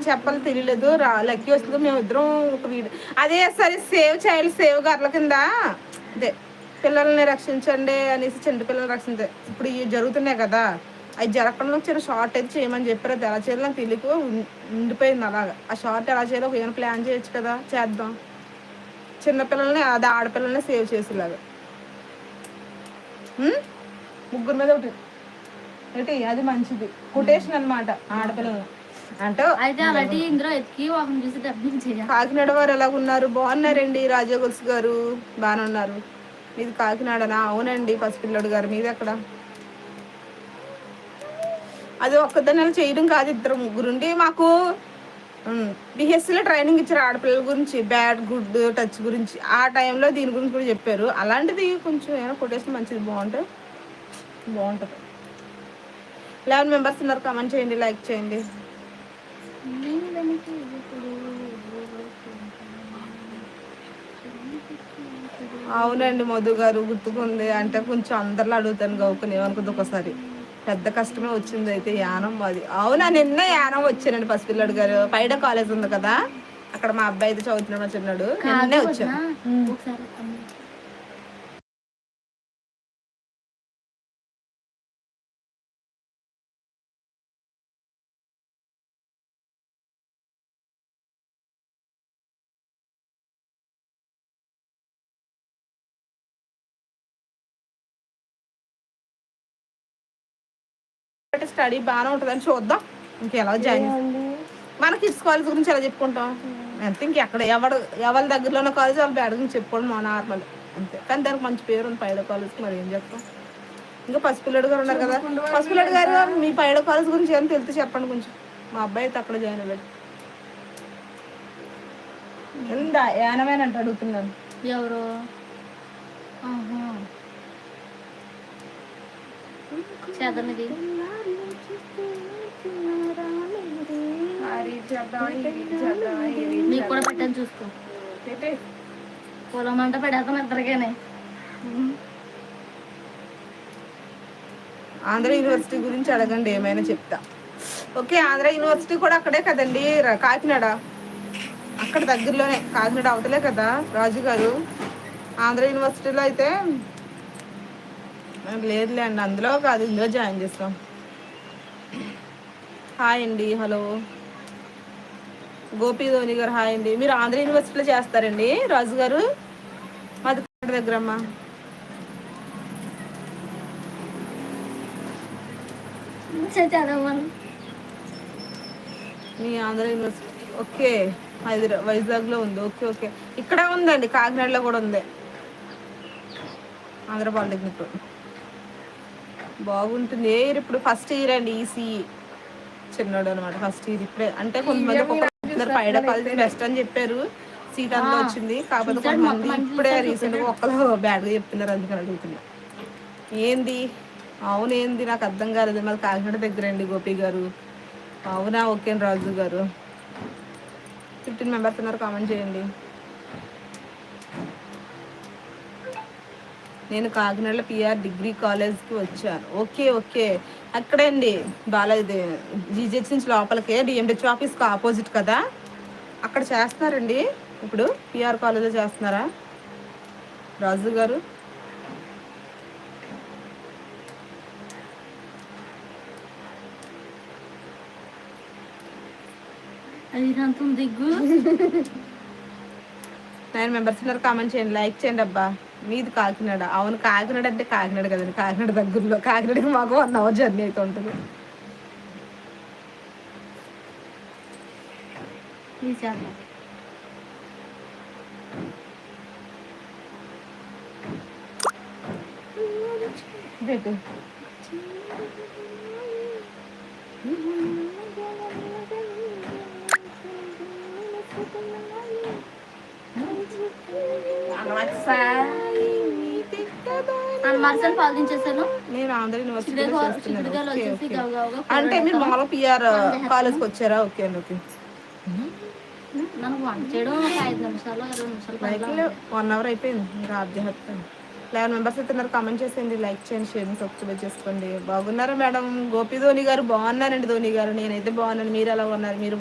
చెప్పాలి తెలియలేదు లక్కీ వస్తుంది మేము ఇద్దరం ఒక వీడియో అదే సరే సేవ్ చైల్డ్ సేవ్ గర్ల కింద అదే పిల్లల్ని రక్షించండి అనేసి చిన్న పిల్లల్ని రక్షించే ఇప్పుడు ఇవి జరుగుతున్నాయి కదా అవి జరగకుండా చిన్న షార్ట్ అయితే చేయమని చెప్పారు. అది ఎలా చేయాలో నాకు తెలియక ఉండిపోయింది అలాగా. ఆ షార్ట్ ఎలా చేయాలో ఏమైనా ప్లాన్ చేయొచ్చు కదా, చేద్దాం. చిన్నపిల్లల్ని అది ఆడపిల్లల్ని సేవ్ చేసేలాగా ముగ్గురు మీద ఒకటి ఏంటి అది మంచిది కొటేషన్ అనమాట ఆడపిల్లలు అంటే కాకినాడ వారు ఎలా ఉన్నారు? బాగున్నారండి. రాజా గొలుసు గారు బాగానే ఉన్నారు. మీది కాకినాడనా? అవునండి. పసిపిల్లడు గారు మీది ఎక్కడ? అది ఒక్కదాన్ని చేయడం కాదు, ఇద్దరు ముగ్గురుండి మాకు బిహెచ్సిలో ట్రైనింగ్ ఇచ్చారు ఆడపిల్లల గురించి, బ్యాడ్ గుడ్ టచ్ గురించి. ఆ టైంలో దీని గురించి కూడా చెప్పారు. అలాంటిది కొంచెం ఏమైనా కొటేషన్ మంచిది బాగుంటుంది. 11 మెంబర్స్ ఉన్నారు. కమెంట్ చేయండి, లైక్ చేయండి. అవునండి మధు గారు గుర్తుకుంది అంటే కొంచెం అందరిలో అడుగుతాను గౌకుని ఏమనుకుంది ఒకసారి. పెద్ద కష్టమే వచ్చింది అయితే యానం అది. అవునా నిన్న యానం వచ్చానండి పసిపిల్లడు గారు. పైడ కాలేజ్ ఉంది కదా అక్కడ మా అబ్బాయి అయితే చదువుతున్నాడు చిన్నాడు. నిన్నే వచ్చాను. స్టడీ బాగానే ఉంటుందని చూద్దాం. ఇంకెలా జాయిన్ మన కిడ్స్ కాలేజ్ గురించి ఎలా చెప్పుకుంటాం అంతే. ఇంకెక్కడ ఎవరి దగ్గరలోనే కాలేజ్ వాళ్ళు బ్యాడ్ గురించి చెప్పుకోవడం మా నార్మల్ అంతే. కానీ దానికి మంచి పేరు ఉంది పైడ కాలేజ్. మరి ఏం చెప్తాం. ఇంకా పసిపిల్లడు గారు ఉన్నారు కదా. పసిపిల్లడు గారు మీ పైడ కాలేజ్ గురించి ఏం తెలిసి చెప్పండి కొంచెం. మా అబ్బాయి అయితే అక్కడ జాయిన్ అవ్వడు. ఉందా యానమేనంట అడుగుతున్నాను. ఎవరు చదవనిది నీకు కూడా పెట్టని చూసుకో. పొలం అంట పెడతాం ఇద్దరికేనే. ఆంధ్ర యూనివర్సిటీ గురించి అడగండి ఏమైనా చెప్తా. ఓకే ఆంధ్ర యూనివర్సిటీ కూడా అక్కడే కదండి కాకినాడ. అక్కడ దగ్గరలోనే కాకినాడ అవతలే కదా రాజు గారు. ఆంధ్ర యూనివర్సిటీలో అయితే లేదులే అండి అందులో కాదు ఇందులో జాయిన్ చేస్తాం. హాయ్ అండి. హలో గోపి ధోని గారు హాయ్ అండి. మీరు ఆంధ్ర యూనివర్సిటీలో చేస్తారండి రాజు గారు? మాది దగ్గరమ్మా. మీ ఆంధ్ర యూనివర్సిటీ ఓకే వైజాగ్లో ఉంది. ఓకే ఓకే ఇక్కడ ఉందండి కాకినాడలో కూడా ఉంది ఆంధ్ర పాలిటెక్నిక్. బాగుంటుంది. ఇప్పుడు ఫస్ట్ ఇయర్ అండి ఈసీఈ చిన్నాడు అనమాట. ఫస్ట్ ఇయర్ ఇప్పుడే అంటే కొంతమంది ఒక్కొక్కరు పైడ కాలేజ్ బెస్ట్ అని చెప్పారు. సీట్ అందులో వచ్చింది. కాకపోతే కొంతమంది ఇప్పుడే రీసెంట్గా ఒక్కరు బ్యాడ్గా చెప్తున్నారు. అందుకని అడుగుతున్నా. ఏంది అవునేంది నాకు అర్థం కాలేదు. మాది కాకినాడ దగ్గర అండి గోపి గారు. అవునా ఓకే రాజు గారు. 15 మెంబర్స్ ఉన్నారు. కామెంట్ చేయండి. నేను కాకినాడలో పిఆర్ డిగ్రీ కాలేజ్కి వచ్చాను. ఓకే ఓకే అక్కడే అండి బాలాజీ జీజెచ్ నుంచి లోపలికే డిఎంహెచ్ ఆఫీస్కి ఆపోజిట్ కదా. అక్కడ చేస్తున్నారండి ఇప్పుడు పిఆర్ కాలేజ్లో చేస్తున్నారా రాజు గారు? అది 9 మెంబర్స్ ఉన్నారు. కామెంట్ చేయండి, లైక్ చేయండి. అబ్బా మీది కాకినాడ. అవును కాకినాడ అంటే కాకినాడ కదండి. కాకినాడ దగ్గరలో. కాకినాడకి మాకు 1 అవర్ జర్నీ అయితే ఉంటుంది. నేను ఆంధ్ర యూనివర్సిటీలో చేస్తున్నాను. అంటే మీరు మామూలుగా పిఆర్ కాలేజ్కి వచ్చారా? ఓకే అండి. ఓకే 1 అవర్ అయిపోయింది. ఇంకా ఆఫ్ చేస్తాను. 11 మెంబర్స్ అయితే కామెంట్ చేసేయండి, లైక్ చేయండి, షేర్ సబ్స్క్రైబ్ చేసుకోండి. బాగున్నారా మేడం? గోపి ధోని గారు బాగున్నారండి. ధోని గారు నేనైతే బాగున్నాను. మీరు ఎలా ఉన్నారు? మీరు